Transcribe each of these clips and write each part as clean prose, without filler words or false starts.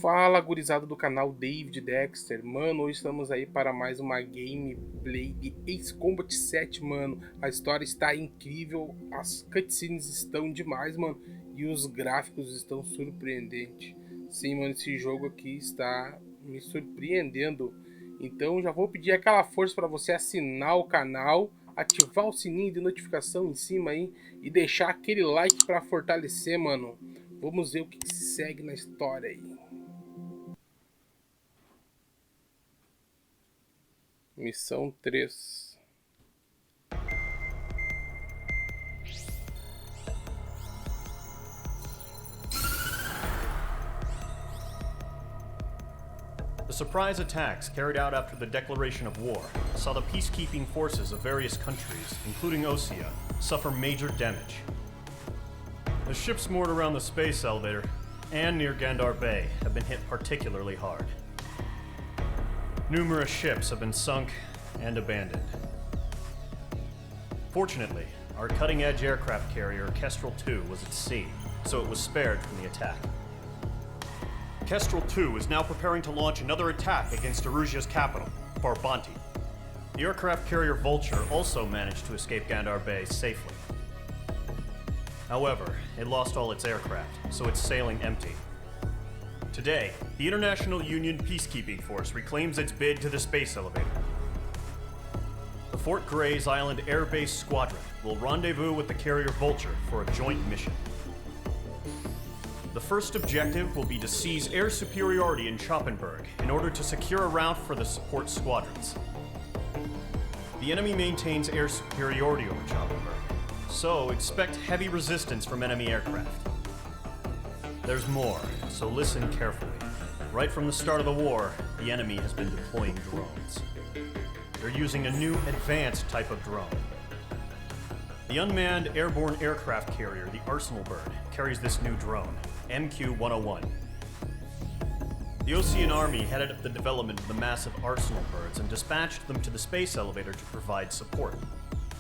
Fala, gurizada do canal David Dexter. Mano, hoje estamos aí para mais uma gameplay de Ace Combat 7, mano. A história está incrível, as cutscenes estão demais, mano, e os gráficos estão surpreendentes. Sim, mano, esse jogo aqui está me surpreendendo. Então já vou pedir aquela força para você assinar o canal, ativar o sininho de notificação em cima aí e deixar aquele like para fortalecer, mano. Vamos ver o que se segue na história aí. Missão 3. The surprise attacks carried out after the declaration of war saw the peacekeeping forces of various countries, including Osea, suffer major damage. The ships moored around the space elevator and near Gandar Bay have been hit particularly hard. Numerous ships have been sunk and abandoned. Fortunately, our cutting-edge aircraft carrier Kestrel II was at sea, so it was spared from the attack. Kestrel II is now preparing to launch another attack against Erusia's capital, Farbanti. The aircraft carrier Vulture also managed to escape Gandar Bay safely. However, it lost all its aircraft, so it's sailing empty. Today, the International Union Peacekeeping Force reclaims its bid to the space elevator. The Fort Gray's Island Air Base Squadron will rendezvous with the carrier Vulture for a joint mission. The first objective will be to seize air superiority in Schoppenberg in order to secure a route for the support squadrons. The enemy maintains air superiority over Schoppenberg, so expect heavy resistance from enemy aircraft. There's more, so listen carefully. Right from the start of the war, the enemy has been deploying drones. They're using a new advanced type of drone. The unmanned airborne aircraft carrier, the Arsenal Bird, carries this new drone, MQ-101. The Osean Army headed up the development of the massive Arsenal Birds and dispatched them to the space elevator to provide support.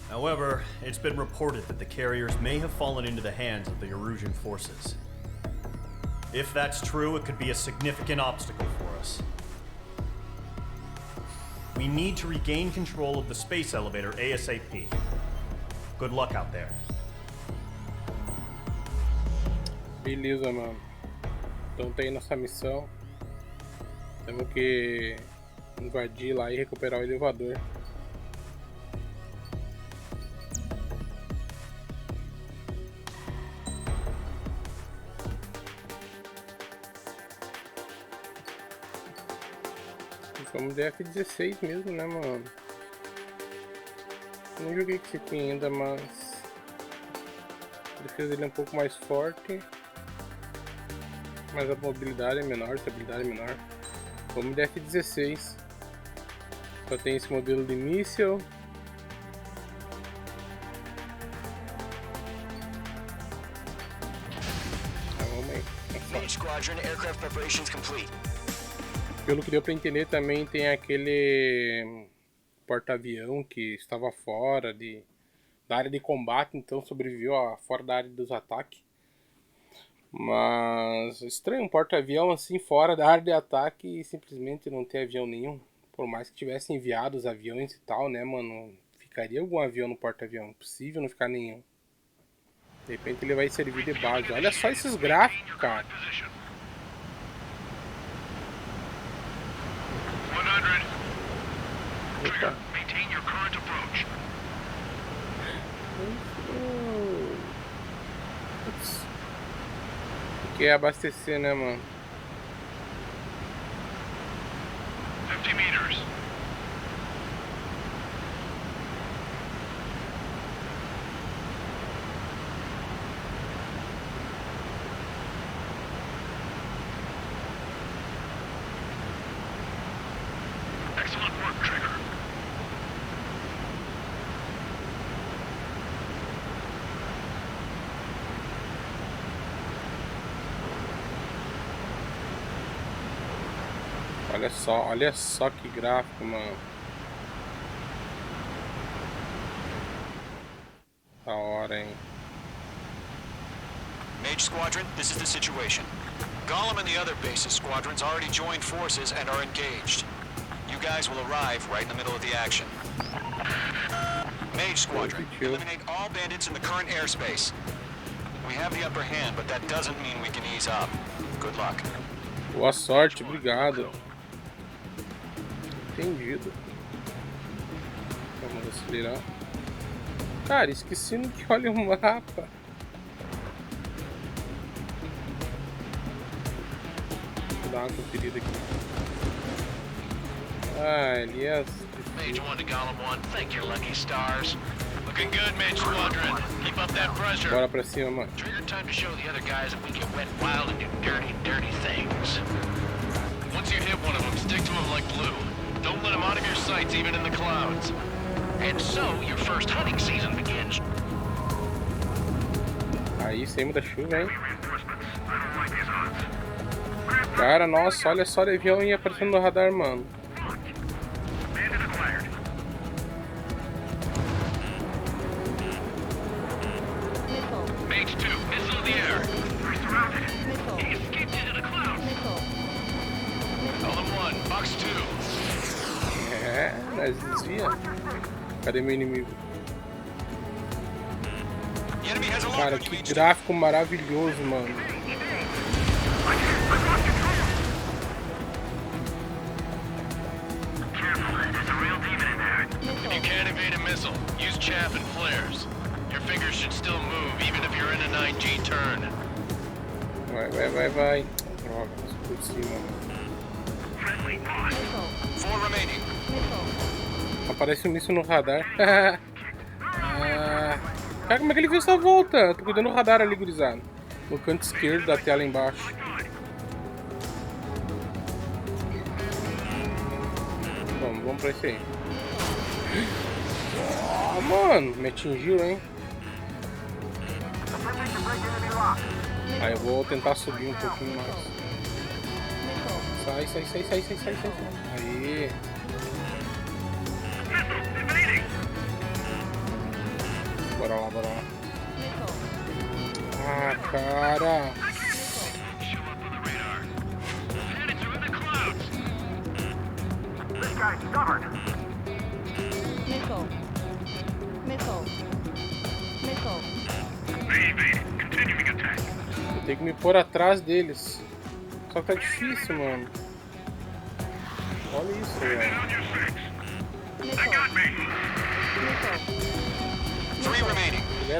However, it's been reported that the carriers may have fallen into the hands of the Erusian forces. If that's true, it could be a significant obstacle for us. We need to regain control of the space elevator ASAP. Good luck out there. Beleza, mano. Então tem nossa missão. Temos que invadir lá e recuperar o elevador. Vamos de F16 mesmo, né, mano? Não joguei com esse aqui ainda, mas a defesa dele é um pouco mais forte, mas a mobilidade é menor, a estabilidade é menor. Vamos de F16. Só tem esse modelo de míssil. Vamos aí. Main squadron aircraft preparations complete. Pelo que deu pra entender, também tem aquele porta-avião que estava fora da área de combate, então sobreviveu fora da área dos ataques. Mas estranho, um porta-avião assim fora da área de ataque e simplesmente não ter avião nenhum. Por mais que tivessem enviado os aviões e tal, né, mano? Ficaria algum avião no porta-avião? Impossível não ficar nenhum. De repente ele vai servir de base. Olha só esses gráficos, cara. 100. Trigger, maintain your current approach. Que é abastecer, né, mano? 50 meters. Excellent work, Trigger. Olha só que gráfico, mano. Da hora, hein? Mage Squadron, this is the situation. Gollum and the other bases squadrons already joined forces and are engaged. You guys will arrive right in the middle of the action. Mage Squadron, eliminate all bandits in the current airspace. We have the upper hand, but that doesn't mean we can ease up. Good luck. Boa sorte, obrigado. Entendido. Vamos acelerar. Cara, esqueci no que olha o mapa. Vou dar uma conferida aqui. Ah, ali é... Mage 1 to Gollum 1, thank your lucky stars. Looking good, Mage Squadron. Keep up that pressure. Bora pra cima, mano. Trigger time to show the other guys that we can wet wild and do dirty, dirty things. Once you hit one of them, stick to him like glue. Don't let him out of your sights, even in the clouds. And so, your first hunting season begins. Aí, saímos da chuva, hein? Cara, nossa, olha só o avião aí aparecendo no radar, mano. Mage 2, missile in the air. We're surrounded. He escaped into the clouds. Gollum 1, box 2. É, nós desvia. Cadê meu inimigo? Cara, que gráfico maravilhoso, mano. If you can't evade a missile, use chaff and flares. Your fingers should still move, even if you're in a 9G turn. Vai. Droga, por cima. Four remaining. Aparece um míssil no radar. Cara, como é que ele viu essa volta? Tô cuidando do radar ali, gurizada. No canto esquerdo da tela embaixo. Vamos pra esse aí. Ah, mano, me atingiu, hein? Aí eu vou tentar subir um pouquinho mais. Sai. Aí. Bora lá. Ah, cara. Eu tenho que me pôr atrás deles. Só que tá difícil, mano. Olha isso, velho.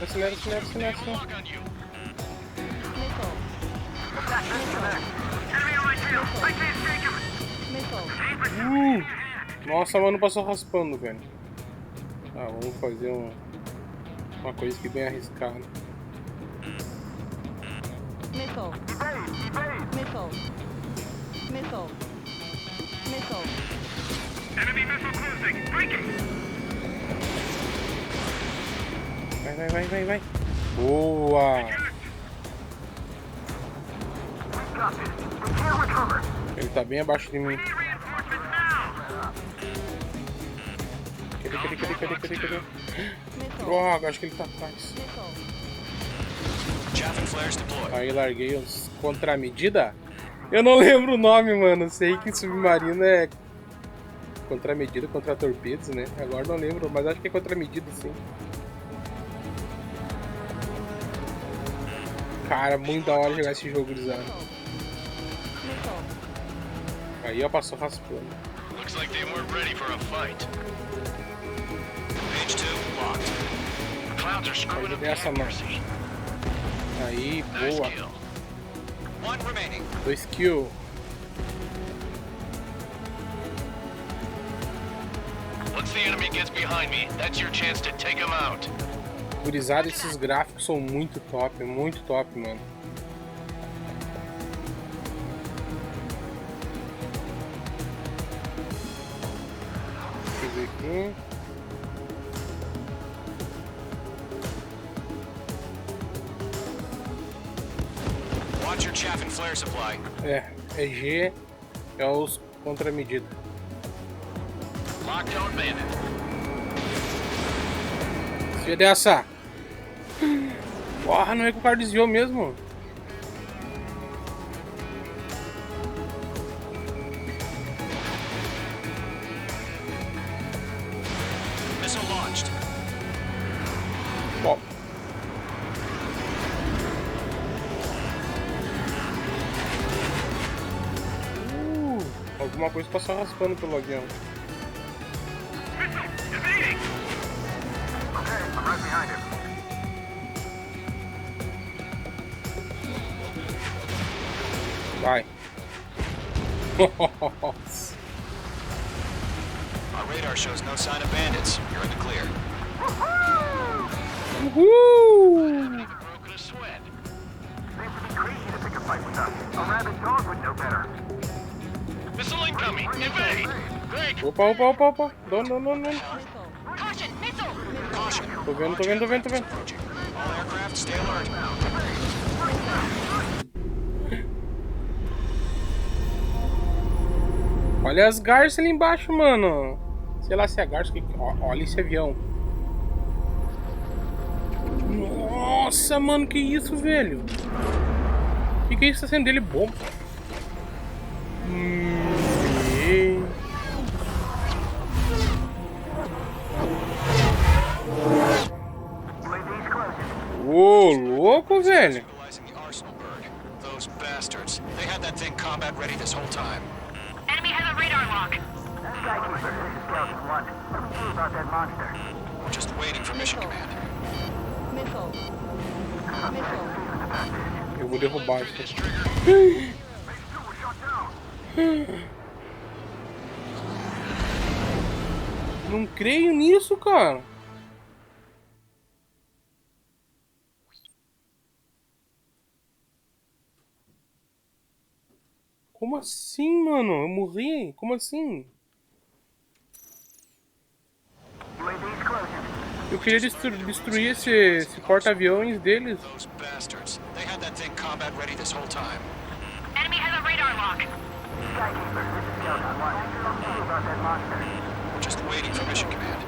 Acelera. Nossa, mano, passou raspando, velho. Ah, vamos fazer uma coisa que bem arriscada. Enemy missile closing. Breaking. Vai. Boa! Ele tá bem abaixo de mim. Cadê? Droga, acho que ele tá atrás. Aí larguei os contramedida. Eu não lembro o nome, mano. Sei que submarino é contramedida contra torpedos, né? Agora não lembro, mas acho que é contramedida, sim. Cara, muito da hora jogar esse jogo, gurizada. Aí ó, passou raspando. Looks like they weren't ready for a fight. Page 2 locked. The clouds are screwing up the accuracy. Aí, boa. One remaining. 2 kills. Once the enemy gets behind me, that's your chance to take him out. Gurizada, esses gráficos são muito top, mano. Deixa eu ver aqui. Watch your chaff and flare supply. É G, é os contramedida. Lockdown bandit. Se dessa. Porra, não é que o cara desviou mesmo? launched. Bom. Alguma coisa passou raspando pelo avião. Vai. Nossa. Our radar shows no sign of bandits. You're in the clear. Uhul! Broken a sweat. Seems to be crazy to pick a fight with us. A rabid dog would know better. Missile incoming. Evade. Great. Opa. Não. Caution, missile! Caution. Tô vendo. All aircraft, stay alert. Olha as garças ali embaixo, mano. Sei lá se é garça. Olha esse avião. Nossa, mano, que isso, velho? Que é isso? Tá sendo dele bomba? Ô, louco, velho. Utilizing the arsenal bird. Those bastards. They had that thing combat ready this whole time. Enemy has a radar lock. Skykeeper, this is Scout 1. What do we do about that monster? We're just waiting for mission command. Eu vou derrubar isso. This trigger. Não creio nisso, cara. Como assim, mano? Eu morri? Como assim? UAV's closing. Eu queria destruir esse porta-aviões deles. Those bastards. They had that thing combat ready this whole time. Enemy has a radar lock. Skykeeper, this is Scout 1. What do we do about that monster? We're just waiting for mission command.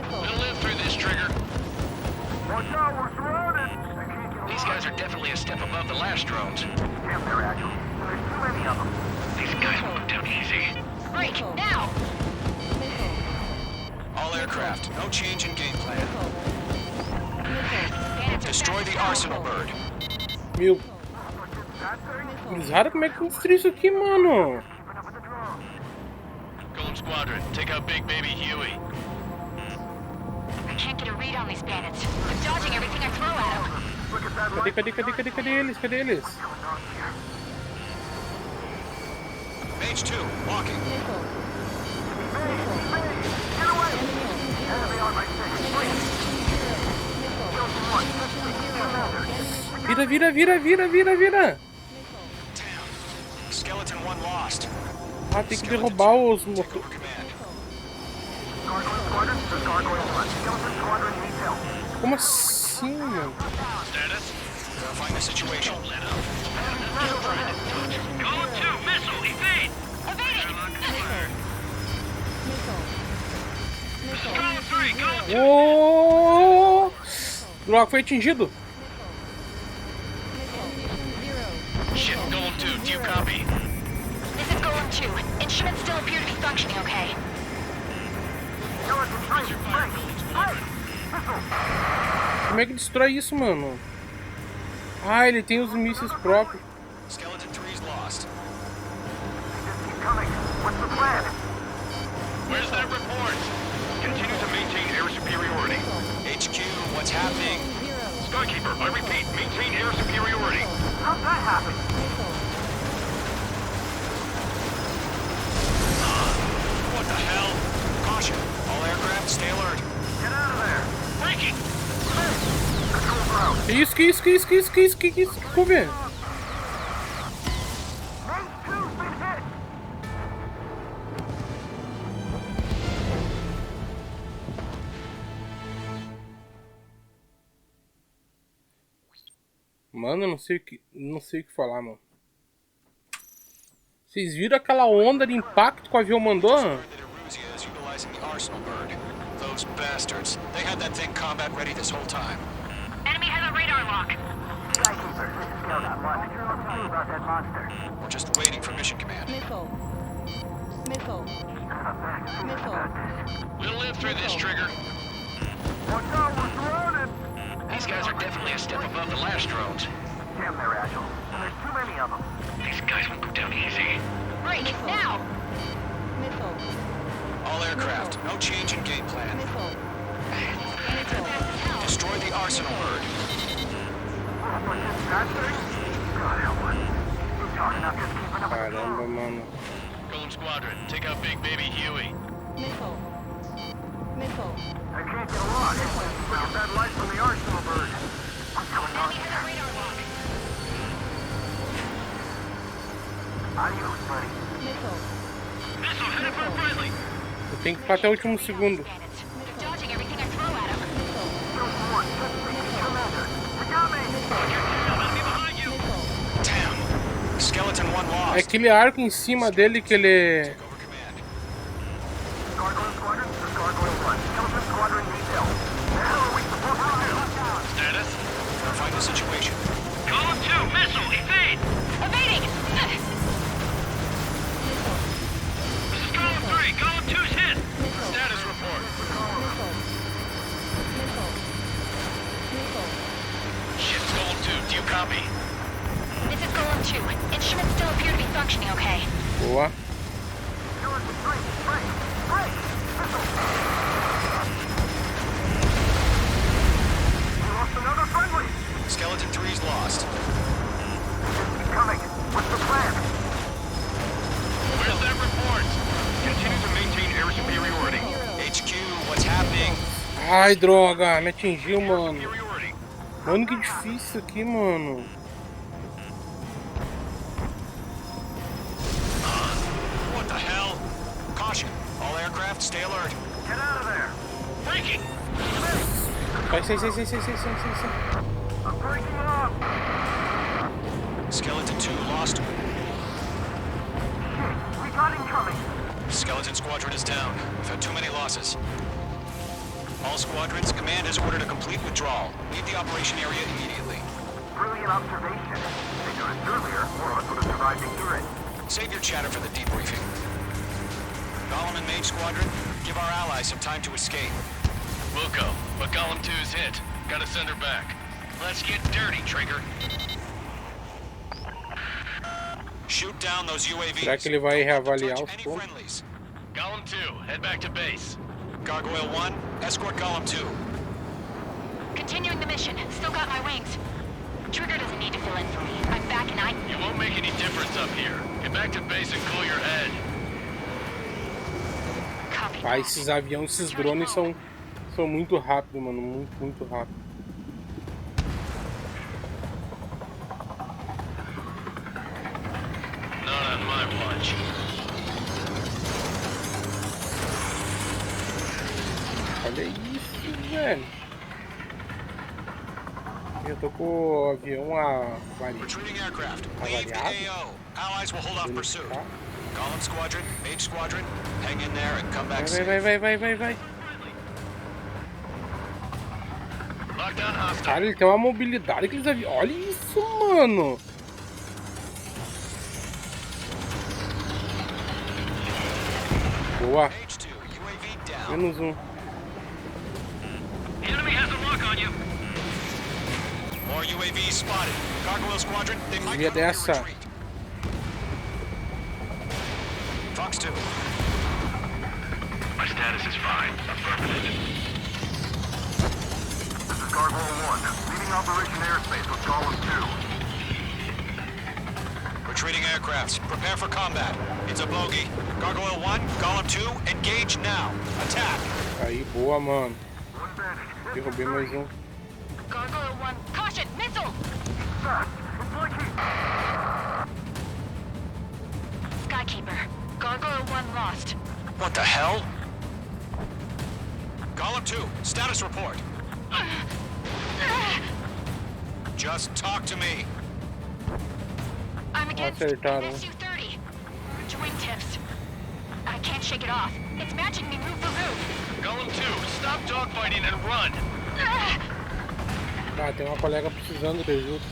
We'll live through this, Trigger. Watch out, we're surrounded! I can't get These guys are definitely a step above the last drones. Damn, they're agile. There's too many of them. These guys won't go down easy. Break, now! All aircraft, no change in game plan. Bandits are Destroy the arsenal bird. Meu. Gurizada, como é que eu destruí isso aqui, mano? Golem Squadron, take out Big Baby Huey. I can't get a read on these bandits. I'm dodging everything I throw at them. Look at that Cadê eles? Cadê eles? Mage 2, walking. Get away! Enemy on my six. Please. Vira. Damn. Skeleton 1 lost. Ah, tem que derrubar os... Take over command. Gargoyle Squadron, this is Gargoyle 1. Skeleton Squadron needs help. Como assim, mano? Status? Verifying the situation. Let up. Golem 2, missile, evade! Evading! Golem 3, Golem 2! Ô! Droga, foi atingido. Shit, Golem 2, do you copy? This is Golem 2. Instruments still appear to be functioning okay. Skeleton 3, break! Break! Missile! Como é que destrói isso, mano? Ah, ele tem os mísseis próprios. Skeleton 3's lost. Just keep coming. What's the plan? Where's that report? Continue to maintain air superiority. HQ, what's happening? Skykeeper, I repeat, maintain air superiority. How'd that happen? What the hell? Caution. All aircraft, stay alert. Get out of there! Breaking! Control ground. Que isso? Que ficou vendo? Mage 2's been hit! Mano, eu não sei o que falar, mano. Vocês viram aquela onda de impacto que o avião mandou? The Erusia is utilizing the arsenal bird. Those bastards. They had that thing combat ready this whole time. Enemy has a radar lock. Skykeeper, this is Scout 1. What do we do about that monster? We're just waiting for mission command. Skeleton We'll live through this, Trigger. Watch out, we're surrounded! These guys are definitely a step above the last drones. Damn, they're agile. And there's too many of them. These guys won't go down easy. Break, now! All aircraft, no change in game plan. Destroy the arsenal bird. That thing? God help us. It's hard enough just keeping up with the Caramba, mano. Golem Squadron, take out Big Baby Huey. I can't get a lock. Look at that light from the arsenal bird. What's going on here? Adios, buddy. Missile, headed for friendly. Eu tenho que ficar até o último segundo. Dodging everything I throw at him. Kill one, just thinking commander. We got me! Enemy behind you. Damn. Skeleton 1 lost. É aquele arco em cima dele que ele... Take over command. Gargoyle Squadron, this is Gargoyle 1. Skeleton Squadron needs help. The hell are we supposed to do? Status? Find the situation. Column 2, missile, evade. Evading! This is Column 3, Column 2's hit. Status report. Shit, Column 2, do you copy? This is Golem 2. Instruments still appear to be functioning okay. Boa. Skeleton 3, break! Break! Missile! We lost another friendly! Skeleton 3's lost. Keep coming. What's the plan? Where's that report? Continue to maintain air superiority. HQ, what's happening? Ai, droga. Me atingiu, mano. Superiority. Mano, que difícil isso aqui, mano. What the hell? Caution. All aircraft, stay alert. Get out of there! Breaking. Sai. I'm breaking off! Skeleton 2 lost. Shit, we got incoming! Skeleton Squadron is down. We've had too many losses. All squadrons, command has ordered a complete withdrawal. Leave the operation area immediately. Brilliant observation. If they noticed earlier, more of us would have survived to hear it. Save your chatter for the debriefing. Golem and Mage Squadron, give our allies some time to escape. We'll go, but Column 2's hit. Gotta send her back. Let's get dirty, Trigger. Shoot down those UAVs. Será que ele vai reavaliar Don't os touch any pontos? friendlies. Column 2, head back to base. Gargoyle 1, escort Golem 2. Continuing the mission. Still got my wings. Trigger doesn't need to fill in for me. I'm back and I... You won't make any difference up here. Get back to base and cool your head. Copy. Ah, esses aviões, esses drones são muito rápidos, mano. Muito rápido. Not on my watch. Olha isso, velho. Eu tô com o avião avariado. Retreating aircraft. Leave the AO. Allies will hold off pursuit. Golem Squadron, Mage Squadron, hang in there and come back safe. Vai. Lockdown hostile. Cara, ele tem uma mobilidade que eles aviões. Olha isso, mano. Boa. Mage 2, UAV down. Menos um. The enemy has a lock on you. More UAVs spotted. Gargoyle Squadron, they might Via cover your dessa. retreat. Fox 2. My status is fine. Affirmative. This is Gargoyle 1, leaving Operation Airspace with Column 2. Retreating aircrafts, prepare for combat. It's a bogey. Gargoyle 1, Golem 2, engage now. Attack. Aí, boa, mano. One bandit. Derrubei mais um. Gargoyle 1. Caution! Missile! Fast. It's like he... Skykeeper. Gargoyle 1 lost. What the hell? Golem 2, status report. Just talk to me. I'm against Acertaram. SU-30. Wingtips. I can't shake it off. It's matching me move for move. Golem 2, stop dogfighting and run. Ah, tem uma colega precisando de ajuda.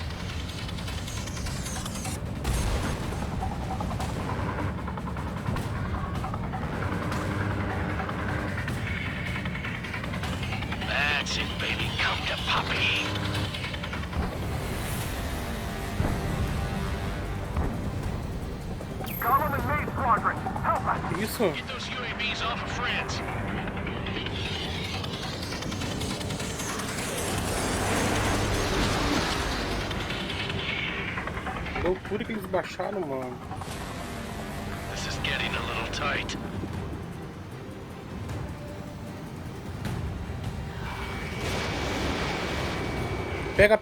squadron. Help us. Que isso? Get those UAVs off of France. Loucura que eles baixaram, mano. This is getting a little tight. Pega.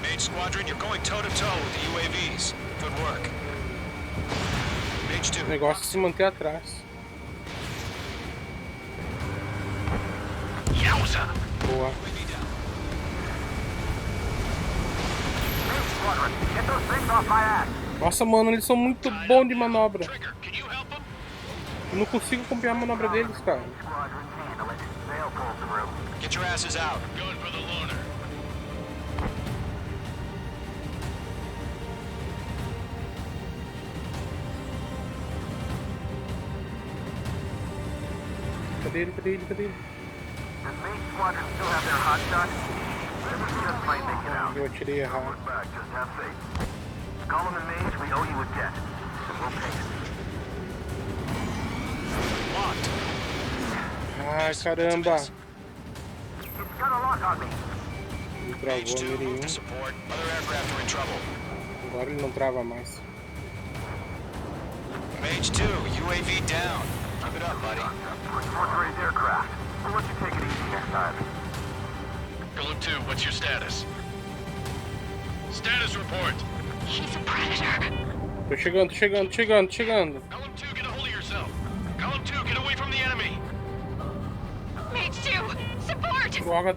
Mage Squadron, you're going toe-to-toe with the UAVs. Good work. Mage 2. O negócio é se manter atrás. Yowza! Boa. UAV down. Mage squadron, get those things off my ass. Nossa, mano, eles são muito bons de manobra. Trigger, can you help him? Eu não consigo acompanhar a manobra deles, cara. Squadrons handle it. They'll pull through. Get your asses out. Going for the loner. Cadê ele? Does Mage squadron still have their hot shot? Just might make it out. Eu atirei errado. Look back, just have faith. Gollum and Mage, we owe you a debt. And we'll pay it. Locked. Ai, caramba. It's got a lock on me. Ele Mage travou 2, a move to Miri support. Other aircraft are in trouble. 1. Agora ele não trava mais. Mage 2, UAV down. Keep it up, buddy. Fourth-rate aircraft. We'll let you take it easy next time. Golem 2, what's your status? Status report. He's a predator. Tô chegando. Golem 2, get a hold of yourself. Golem 2, get away from the enemy. Mage 2, support! Droga.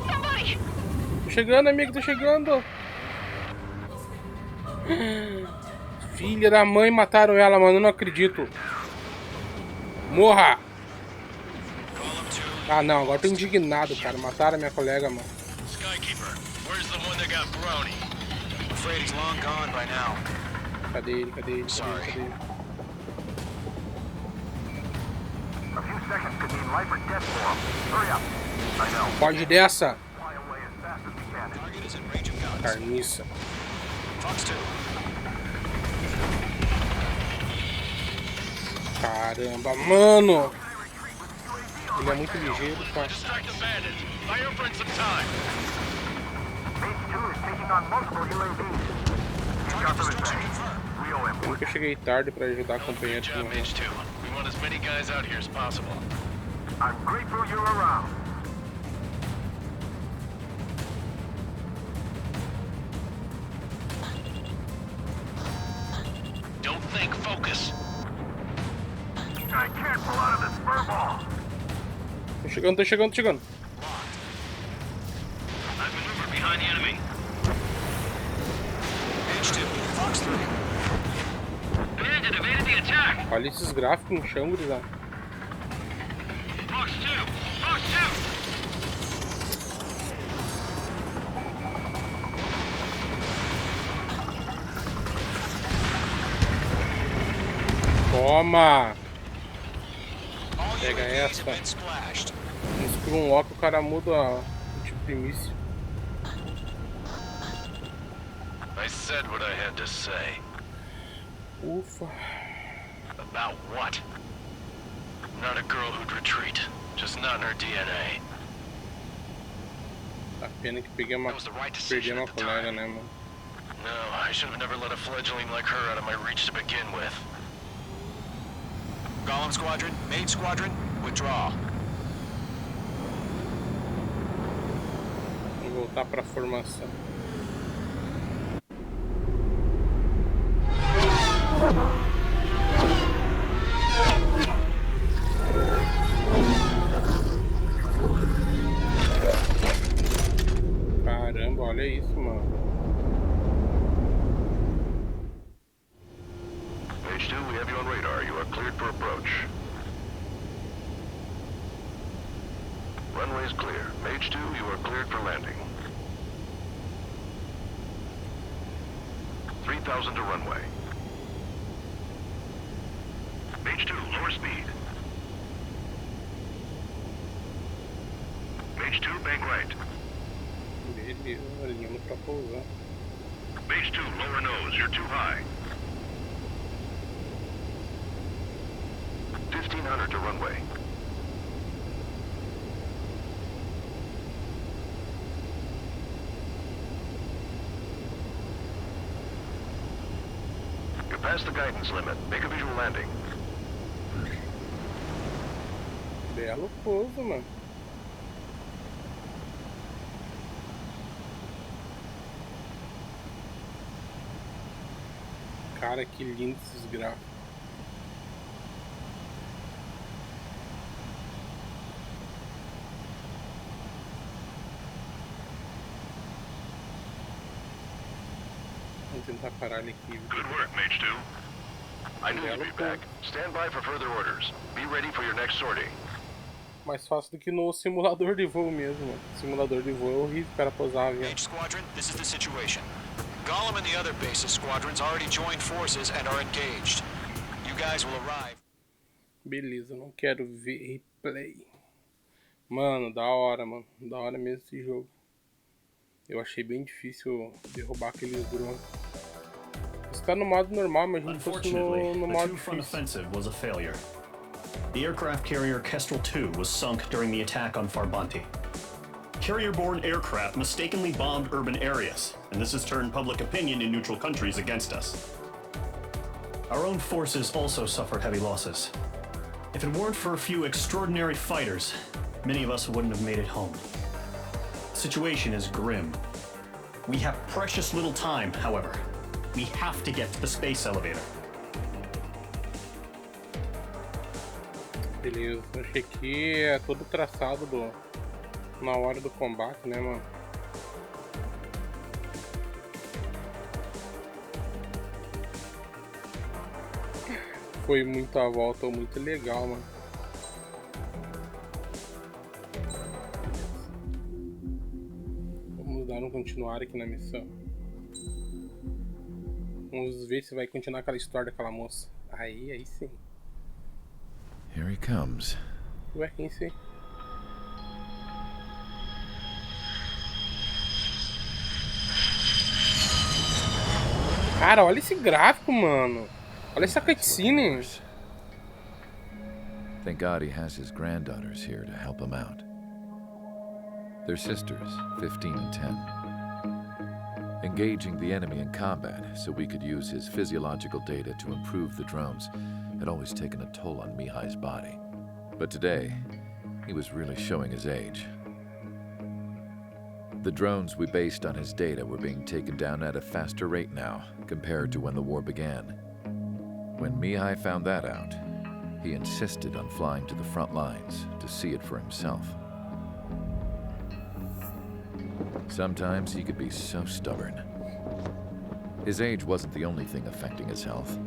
Somebody! Tô chegando, amigo, tô chegando. Filha da mãe, mataram ela, mano. Eu não acredito. Morra! Golem 2. Ah, não, agora tô indignado, cara. Mataram a minha colega, mano. Skykeeper, where's the one that got brony? Afraid he's long gone by now. Cadê ele? Sorry. A few seconds could mean life or death for him. Hurry up. I know. Pode dessa. Fly away as fast as we can. Target is in range of guns. Carniça. Fox 2. Caramba, mano. Ele é muito ligeiro, cara. Distract the bandit. Buy your friend some time. Mage 2 is taking on multiple UAVs. He's got the Destruction revenge. confirmed. We owe him Como one. que eu cheguei tarde pra ajudar a Good companhia de job, morrer? Mage 2. We want as many guys out here as possible. I'm grateful you're around. Don't think, focus. I can't pull out of this furball. Tô chegando. I've maneuvered behind the enemy. Mage 2. Fox 3. Bandit evaded the attack. Olha esses gráficos no chão, gurizada. Fox 2. Fox 2. Toma! All Pega UAVs essa. have been splashed. No Scrum Lock o cara muda o tipo de míssil. I said what I had to say. Ufa. About what? Not a girl who'd retreat. Just not in her DNA. Tá pena que perdi uma colega, né, mano? No, I should have never let a fledgling like her out of my reach to begin with. Golem Squadron, Mage Squadron, withdraw. Vou voltar pra formação. Caramba, olha isso, mano. Mage 2, we have you on radar. You are cleared for approach. Runway is clear. Mage 2, you are cleared for landing. 3,000 to runway. Mage 2, lower speed. Mage 2, bank right. Beleza, alinhando pra pousar. Base 2, lower nose. You're too high. 1500 to runway. You're past the guidance limit. Make a visual landing. Belo pouso, mano. Cara, que lindo esses gráficos. Vamos tentar parar ele aqui. Good work, Mage 2. I knew you'd be back. Stand by for further orders. Be ready for your next sortie. Mais fácil do que no simulador de voo mesmo, mano. Simulador de voo é horrível para pousar avião. Mage Squadron, this is the situation. Gollum and the other bases squadrons already joined forces and are engaged. You guys will arrive. Beleza, não quero ver replay. Mano, da hora, mano. Da hora mesmo esse jogo. Eu achei bem difícil derrubar aqueles drones. Está no modo normal, imagina que fosse Unfortunately, no the modo two-front difícil. offensive was a failure. The aircraft carrier Kestrel II was sunk during the attack on Farbanti. Carrier-borne aircraft mistakenly bombed urban areas, and this has turned public opinion in neutral countries against us. Our own forces also suffered heavy losses. If it weren't for a few extraordinary fighters, many of us wouldn't have made it home. The situation is grim. We have precious little time, however. We have to get to the space elevator. Beleza, achei que é todo traçado na hora do combate, né, mano? Foi muita volta, muito legal, mano. Vamos dar um continuar aqui na missão. Vamos ver se vai continuar aquela história daquela moça. Aí sim. Here he comes. Ué, quem sei? Cara, olha esse gráfico, mano. Olha essa cutscene. Thank God he has his granddaughters here to help him out. They're sisters, 15 and 10. Engaging the enemy in combat so we could use his physiological data to improve the drones had always taken a toll on Mihai's body. But today, he was really showing his age. The drones we based on his data were being taken down at a faster rate now compared to when the war began. When Mihai found that out, he insisted on flying to the front lines to see it for himself. Sometimes he could be so stubborn. His age wasn't the only thing affecting his health.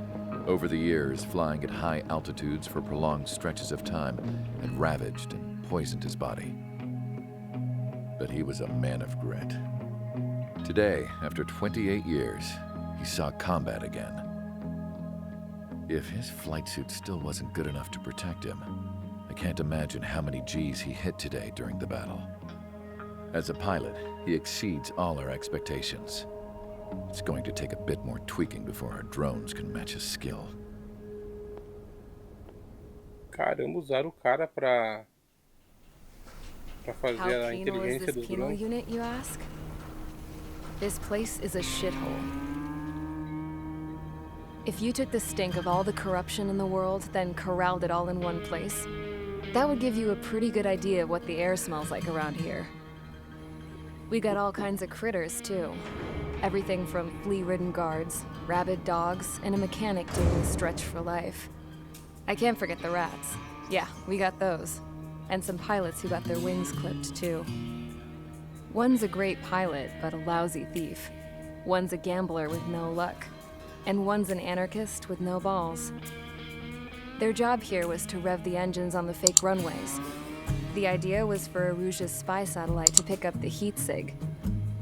Over the years, flying at high altitudes for prolonged stretches of time had ravaged and poisoned his body. But he was a man of grit. Today, after 28 years, he saw combat again. If his flight suit still wasn't good enough to protect him, I can't imagine how many Gs he hit today during the battle. As a pilot, he exceeds all our expectations. It's going to take a bit more tweaking before our drones can match his skill. Caramba, usaram o cara pra fazer How a penal is inteligência this dos penal drones. unit, you ask? This place is a shithole. If you took the stink of all the corruption in the world, then corralled it all in one place, that would give you a pretty good idea of what the air smells like around here. We got all kinds of critters, too. Everything from flea-ridden guards, rabid dogs, and a mechanic doing the stretch for life. I can't forget the rats. Yeah, we got those. And some pilots who got their wings clipped, too. One's a great pilot, but a lousy thief. One's a gambler with no luck. And one's an anarchist with no balls. Their job here was to rev the engines on the fake runways. The idea was for Aruja's spy satellite to pick up the heat sig.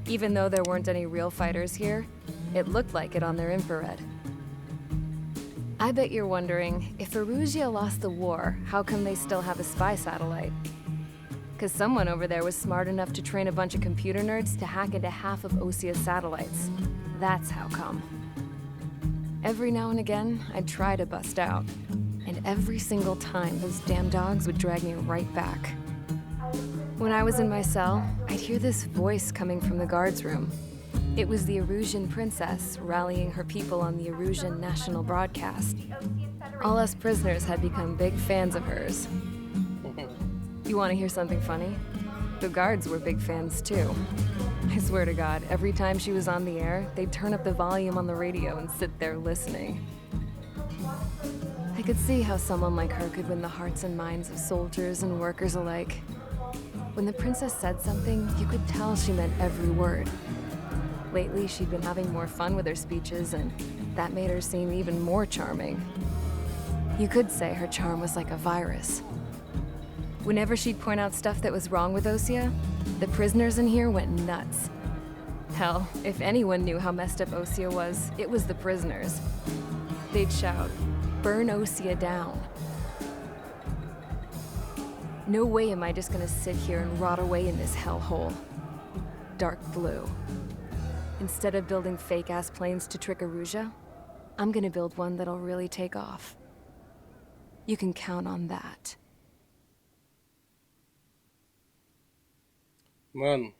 Even though there weren't any real fighters here, it looked like it on their infrared. I bet you're wondering, if Aruja lost the war, how come they still have a spy satellite? Because someone over there was smart enough to train a bunch of computer nerds to hack into half of Osia's satellites. That's how come. Every now and again, I'd try to bust out. And every single time, those damn dogs would drag me right back. When I was in my cell, I'd hear this voice coming from the guards room. It was the Erusian princess rallying her people on the Erusian national broadcast. All us prisoners had become big fans of hers. You want to hear something funny? The guards were big fans too. I swear to God, every time she was on the air, they'd turn up the volume on the radio and sit there listening. I could see how someone like her could win the hearts and minds of soldiers and workers alike. When the princess said something, you could tell she meant every word. Lately, she'd been having more fun with her speeches, and that made her seem even more charming. You could say her charm was like a virus. Whenever she'd point out stuff that was wrong with Osia, the prisoners in here went nuts. Hell, if anyone knew how messed up Osia was, it was the prisoners. They'd shout, "Burn Osia down." No way am I just gonna sit here and rot away in this hellhole. Dark blue. Instead of building fake-ass planes to trick Erusia, I'm gonna build one that'll really take off. You can count on that. Mano,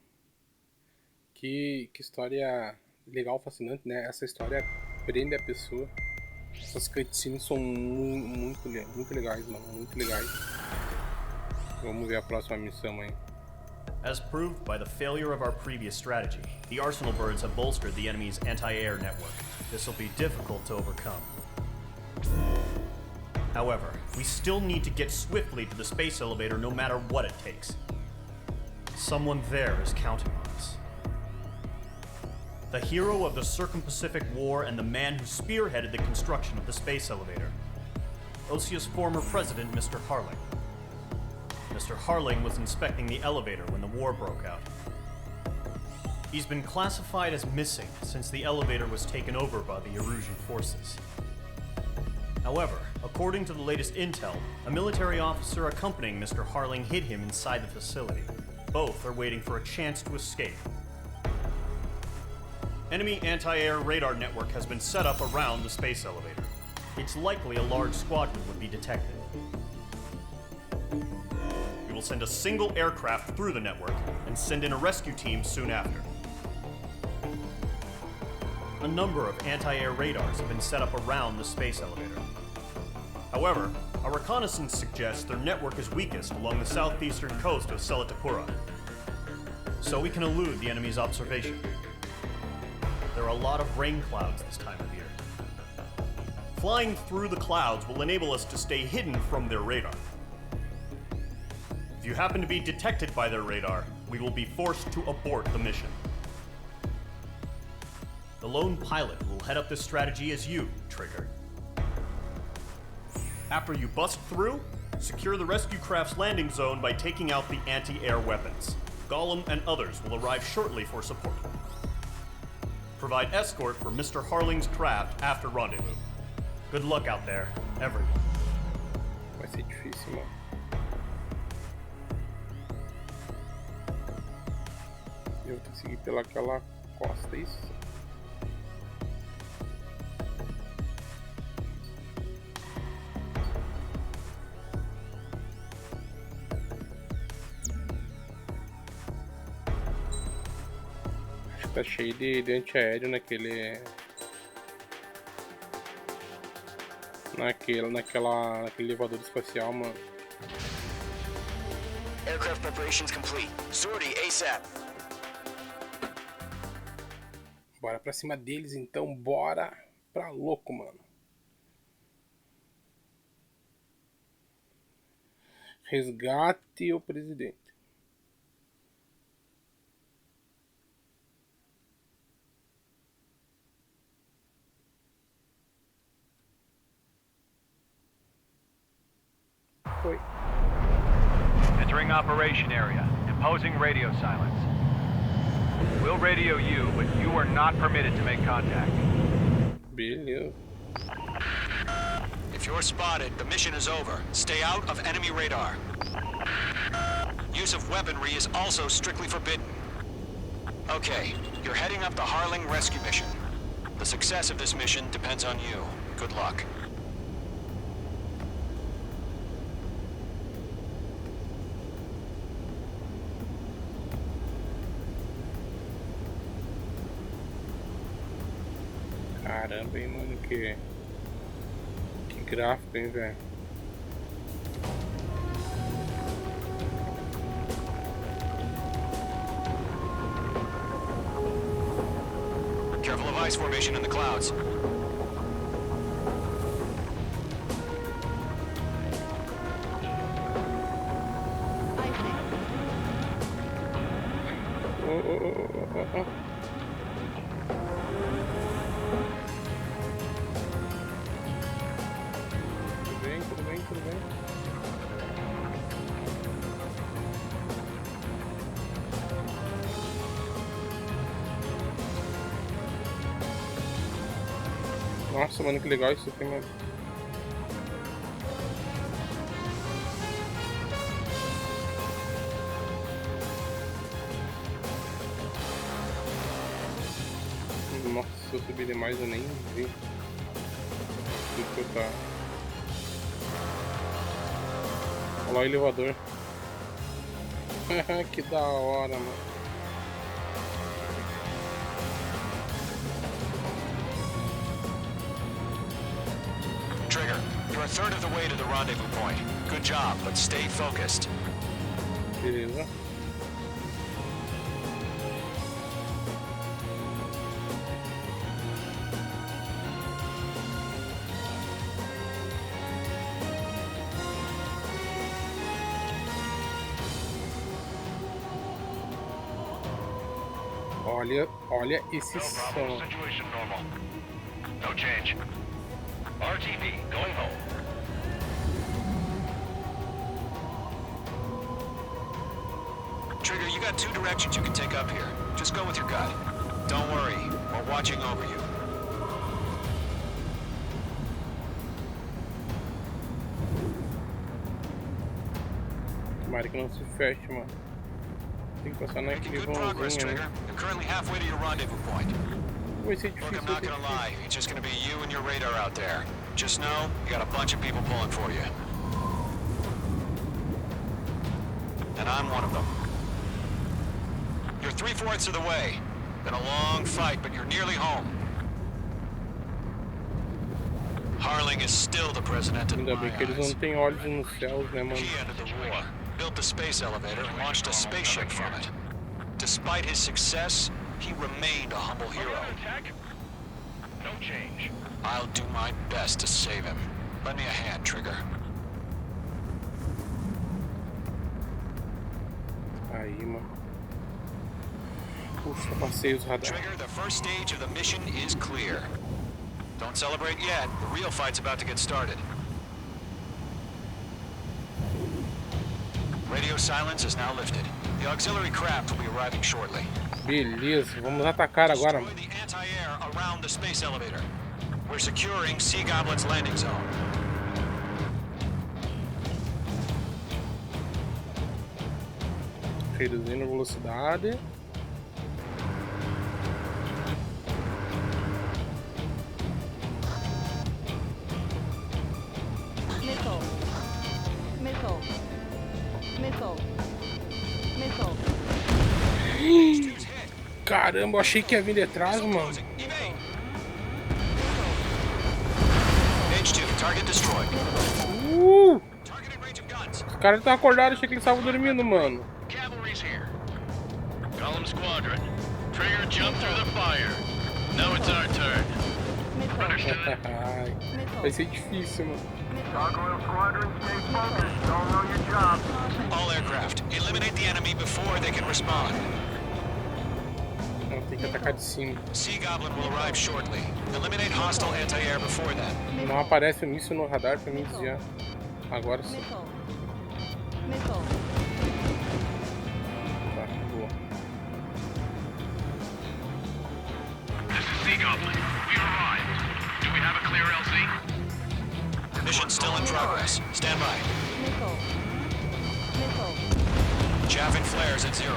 que história legal, fascinante, né? Essa história prende a pessoa. Essas cutscenes são muito legais, mano. Muito legais. Vamos ver a próxima missão aí. As proved by the failure of our previous strategy, the Arsenal birds have bolstered the enemy's anti-air network. This will be difficult to overcome. However, we still need to get swiftly to the space elevator no matter what it takes. Someone there is counting on us. The hero of the Circum-Pacific War and the man who spearheaded the construction of the space elevator. Osia's former president, Mr. Harling. Mr. Harling was inspecting the elevator when the war broke out. He's been classified as missing since the elevator was taken over by the Erusian forces. However, according to the latest intel, a military officer accompanying Mr. Harling hid him inside the facility. Both are waiting for a chance to escape. Enemy anti-air radar network has been set up around the space elevator. It's likely a large squadron would be detected. We will send a single aircraft through the network and send in a rescue team soon after. A number of anti-air radars have been set up around the space elevator. However, our reconnaissance suggests their network is weakest along the southeastern coast of Selatapura, so we can elude the enemy's observation. There are a lot of rain clouds this time of year. Flying through the clouds will enable us to stay hidden from their radar. If you happen to be detected by their radar, we will be forced to abort the mission. The lone pilot will head up this strategy as you, Trigger. After you bust through, secure the rescue craft's landing zone by taking out the anti-air weapons. Gollum and others will arrive shortly for support. Provide escort for Mr. Harling's craft after rendezvous. Good luck out there, everyone. Vai ser difícil, mano. Eu vou ter que seguir pelaquela costa, é isso? Acho que tá cheio de antiaéreo naquele elevador espacial, mano. Aircraft preparations complete. Sortie ASAP. Bora pra cima deles então, bora pra louco, mano. Resgate o presidente. Foi. Entering operation area. Imposing radio silence. We'll radio you, but you are not permitted to make contact. Beleza. If you're spotted, the mission is over. Stay out of enemy radar. Use of weaponry is also strictly forbidden. Okay, you're heading up the Harling rescue mission. The success of this mission depends on you. Good luck. Caramba, hein, mano, que gráfico, hein, velho. Careful of ice formation in the clouds. Oh. Tudo bem. Nossa, mano, que legal isso aqui, mano. Nossa, se eu subir demais eu nem vi tudo que eu tá. Olha lá o elevador. Que da hora, mano. Trigger, you're a third of the way to the rendezvous point. Good job, but stay focused. Beleza. Olha esse som. Situation normal. No change. RTV, going home. Trigger, you got two directions you can take up here. Just go with your gut. Don't worry, we're watching over you. Tomara que não se feche, mano. Tem que passar naquele vãozinho, né? You're currently halfway to your rendezvous point. Vai ser Look, difícil. I'm not gonna lie. It's just gonna be you and your radar out there. Just know, you got a bunch of people pulling for you. And I'm one of them. You're 3/4 of the way. Been a long fight, but you're nearly home. Harling is still the president of my Ainda bem que eles não têm olhos nos céus, né, mano? He ended the war, built the space elevator, and launched a spaceship from it. Despite his success, he remained a humble hero. No change. I'll do my best to save him. Lend me a hand, Trigger. Aí, mano. Puxa, passei os radares. Trigger, the first stage of the mission is clear. Don't celebrate yet. The real fight's about to get started. Radio silence is now lifted. The auxiliary craft will be arriving shortly. Beleza, vamos atacar agora. Destroy the anti-air around the space elevator. We're securing Sea Goblin's landing zone. Reduzindo a velocidade. Caramba, eu achei que ia vir de trás, mano. Os caras estão acordados, achei que eles estavam dormindo, mano. Cavalry's here. Column squadron. Trigger jump through the fire. Now it's our turn. Understood. Vai ser difícil, mano. Gargoyle squadron, stay focused. You all know your job. All aircraft, eliminate the enemy before they can respond. Tem que atacar de cima. Sea Goblin will arrive shortly. Eliminate hostile anti-air before then. Não aparece o míssil no radar pra mim desviar. Agora sim. Tá, boa. This is Sea Goblin. We've arrived. Do we have a clear LZ? Mission still in progress. Stand by. Chaffing flares at 0.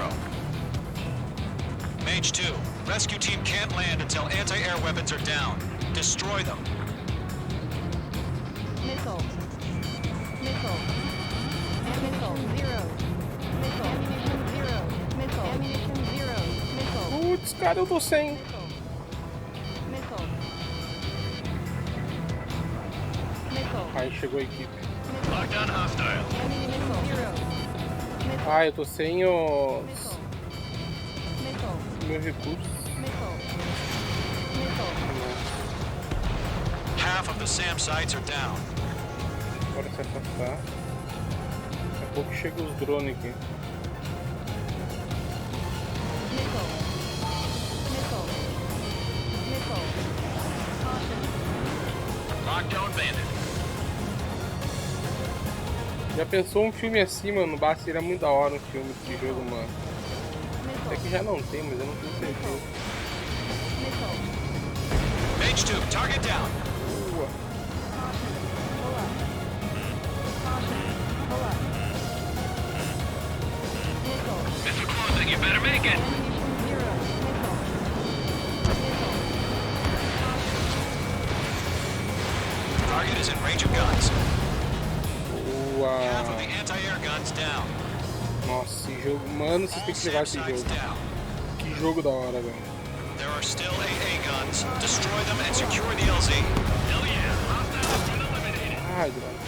Mage 2, rescue team can't land until anti-air weapons are down. Destroy them. Missile. Missile. Missile 0. Missile. Ammunition 0. Missile. Ammunition 0. Missile. Putz, cara, eu tô sem. Missile. Missile. Aí chegou a equipe. Lockdown hostile. Missile 0. Ah, eu tô sem os Missile. Missile. meus recursos. Missile. Missile. Half of the SAM sites are down. Bora se afastar. Daqui a pouco chega os drones aqui. Missile. Missile. Missile. Caution. Lockdown bandit. Já pensou um filme assim, mano? Basta, seria muito da hora um filme de jogo, mano. Até que já não tem, mas eu não tenho certeza. Mage 2, target down. Boa. Mr. Closing, you better make it. Target is in range of guns. Half of the Boa. anti-air guns down. Nossa, esse jogo. Mano, vocês têm All que jogar SAM esse sites jogo. down. Que jogo da hora, velho. There are still AA guns. Destroy them and secure the LZ. Hell yeah. Hostiles been eliminated. Ai, droga.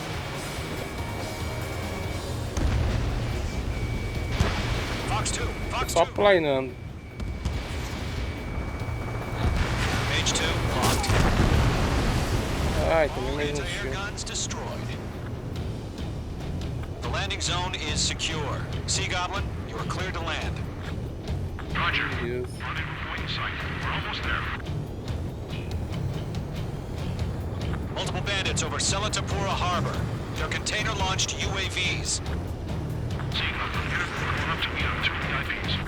Fox 2, Fox Só 2. planeando. Mage 2, locked. Ai, também All mais um anti-air filme. guns destroyed. The landing zone is secure. Sea Goblin, you are cleared to land. Roger. Deus. Running point site. We're almost there. Multiple bandits over Selatapura Harbor. They're container-launched UAVs. Seeing up from here, we're going up to me on 2 VIPs.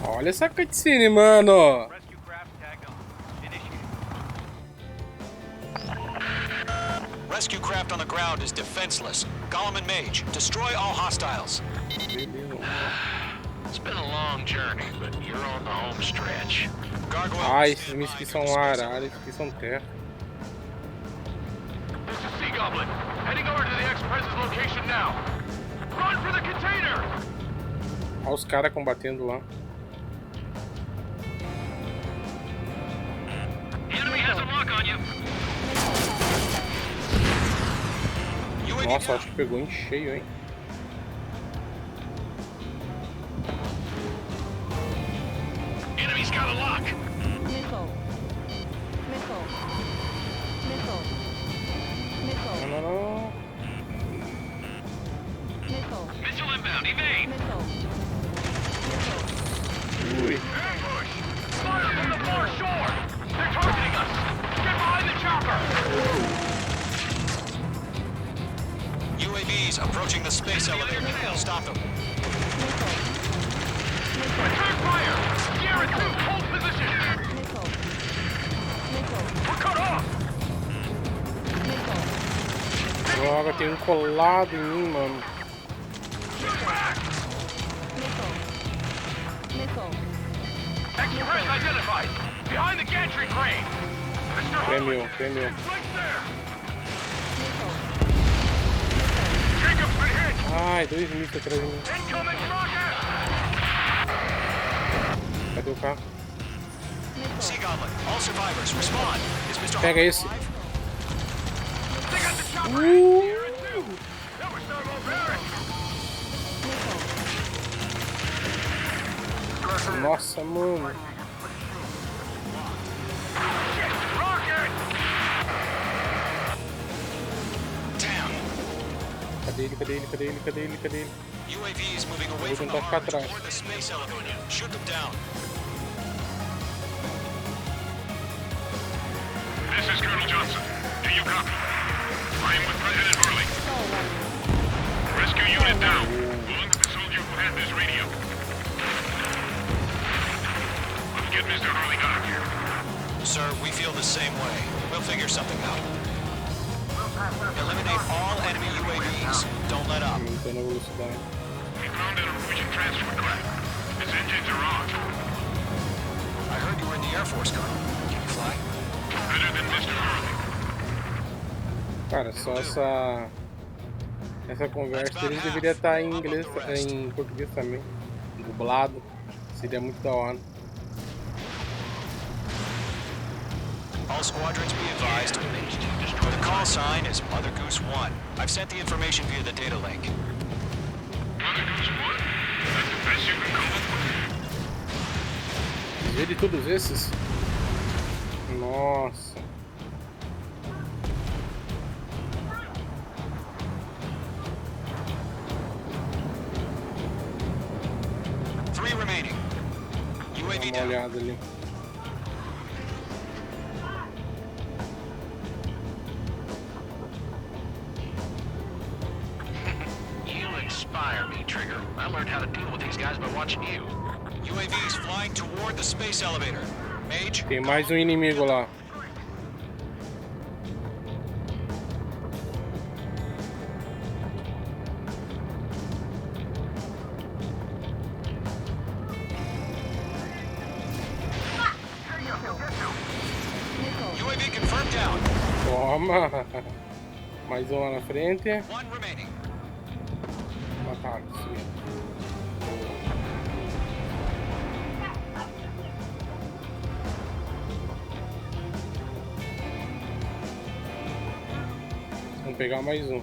Olha essa cutscene, mano. Rescue craft tagged on. Initiate. Rescue craft on the ground is defenseless. Gollum and Mage, destroy all hostiles. It's been a long journey, but you're on the home stretch. Gargoyle. Ah, esses mísseis que são ar, áreas que são terra. This is Sea Goblin. Heading over to the Express's location now. Run for the container! Olha os caras combatendo lá. The enemy has a lock on you. UAV Nossa, down. acho que pegou em cheio, hein? Enemy's got a lock. Missile. Missile. Missile. Missile. Não, não, não. Missile. Missile inbound. Evade. Missile. Ui. Ambush! Fire from the far shore! They're targeting us! Get behind the chopper! UAVs approaching the space elevator. Stop them. Return fire! Sierra 2, hold position! Missile. Missile. We're cut off! Missile. Droga, tem um colado em mim, mano. Shoot back! Missile. Missile. Express identified! Behind the gantry crane! Mr. Prêmio, Harlan! prêmio. Right there! Missile. Jacob's been hit! Ai, 2 mísseis atrás de mim. Incoming rocket! Cadê o carro? Sea Goblin, all survivors, respond. Is Mr. Pega Harlan esse. alive? They got the chopper! Sierra 2! That was thermobaric! Nossa, mano. Shit! Rocket! Damn. Cadê ele? Cadê ele? Cadê ele? Cadê ele? Cadê ele? UAVs moving away Vou from the tentar ficar harbor atrás. toward the space elevator. Shoot them down. This is Colonel Johnson. Do you copy? I am with President Hurley. Rescue unit down. Along with the soldier who had this radio. Let's get Mr. Hurley out of here. Sir, we feel the same way. We'll figure something out. We'll pass. Eliminate all enemy UAVs. Don't let up. Aumentando a velocidade. We found an Norwegian transport craft. Its engines are on. I heard you were in the Air Force, Colonel. Can you fly? Better than Mr. Hurley. Cara, só essa conversa deles deveria estar em inglês, em português também, dublado. Seria muito da hora. All squadrons be advised. The call sign is Mother Goose 1. I've sent the information via the data link. Mother Goose 1? That's the best you can call it? Vê de todos esses? Nossa. Three remaining. UAV Dá uma down. olhada ali. You inspire me, Trigger. I learned how to deal with these guys by watching you. UAVs flying toward the space elevator. Mage, Tem mais um inimigo lá. UAV confirmed down. Toma! Mais um lá na frente. One remaining. Mataram, sim. Vamos pegar mais um.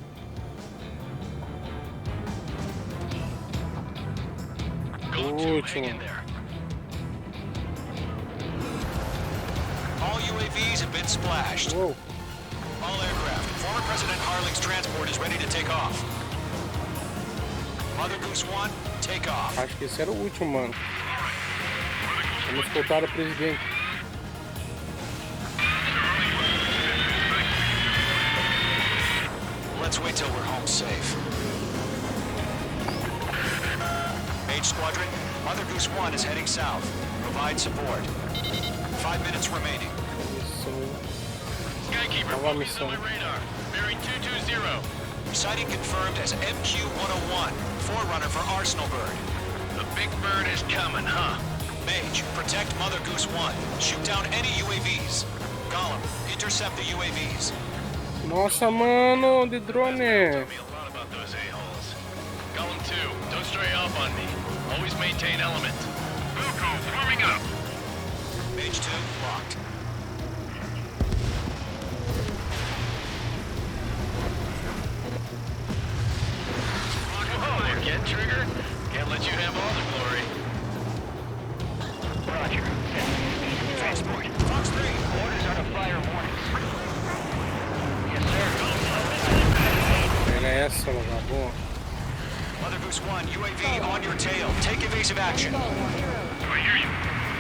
O último. All UAVs have been splashed. Uou. All aircraft. Former President Harling's transport is ready to take off. Mother Goose 1, take off. Acho que esse era o último, mano. Vamos escoltar o presidente. Let's wait till we're home safe. Mage Squadron, Mother Goose 1 is heading south. Provide support. 5 minutes remaining. Missão. Skykeeper, Nova focus on missão. my radar. Bearing 220. Sighting confirmed as MQ-101, forerunner for Arsenal Bird. The big bird is coming, huh? Mage, protect Mother Goose 1. Shoot down any UAVs. Gollum, intercept the UAVs. Nossa, mano, de drone. Tell me a lot about those a-holes. Gollum 2, don't stray off on me. Always maintain element. Wilco, forming up. Mage 2, locked. Whoa, again, Trigger? Can't let you have all the glory. Roger. Transport. Fox 3. Orders are to fire warnings. Yes, Pega essa, vagabundo. Mother Goose 1, UAV on your tail. Take evasive action. I hear you.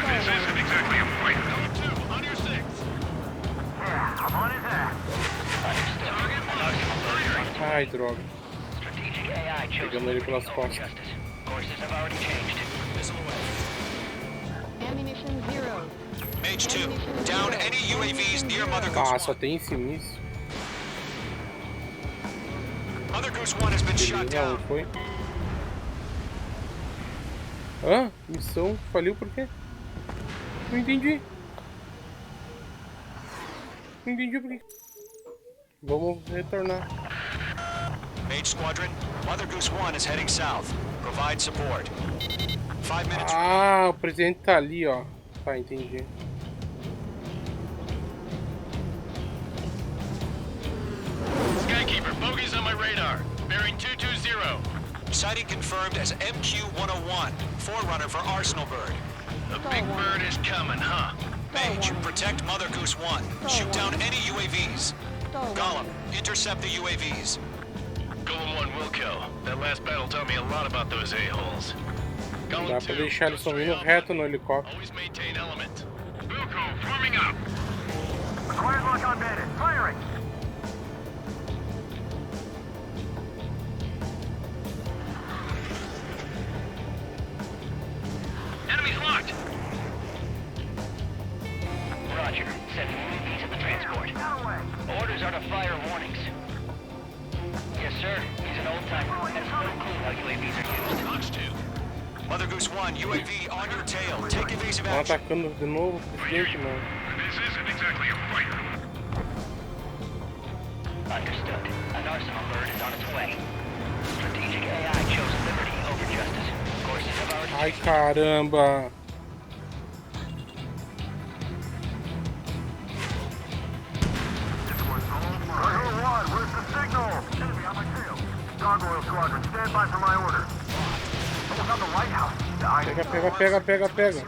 But this isn't exactly a fight. Gollum 2, on your 6. Yeah, I'm on his ass. Target locked. Ai, droga. Strategic AI Pegando ele pelas costas. Courses have already changed. Missile away. Ammunition 0. Mage 2, down any UAVs near Mother Goose Ah, 1. só tem esse míssil. Mother Goose 1 has been shot Beleza, down. onde foi? Hã? Missão faliu por quê? Não entendi. Não entendi por quê. Vamos retornar. Mage Squadron, Mother Goose 1 is heading south. Provide support. 5 minutes. Ah, o presidente tá ali, ó. Tá, entendi. Skykeeper, bogeys on my radar. Bearing 220. Sighting confirmed as MQ-101, forerunner for Arsenal Bird. The big bird is coming, huh? Mage, protect Mother Goose 1. Shoot down any UAVs. Gollum, intercept the UAVs. Gollum 1 will kill. That last battle taught me a lot about those a-holes. Não dá Gollum pra 2, deixar eles só vindo reto no helicóptero. always maintain element. Wilco, forming up. Acquired lock on bandit. Firing. Enemies locked. Roger. Sending UAVs at the transport. Out away. Orders are to fire warnings. 1, UAV on your tail. Take evasive Estão action. atacando de novo o presidente, mano. This isn't exactly a fighter. Understood. An arsenal bird is on its way. Strategic AI chose liberty over justice. Courses have already Ai, caramba. Hey, One, where's the signal? Enemy on my tail. Gargoyle Squadron, stand by for my order. Almost on the lighthouse. Pega, pega, pega, pega, pega.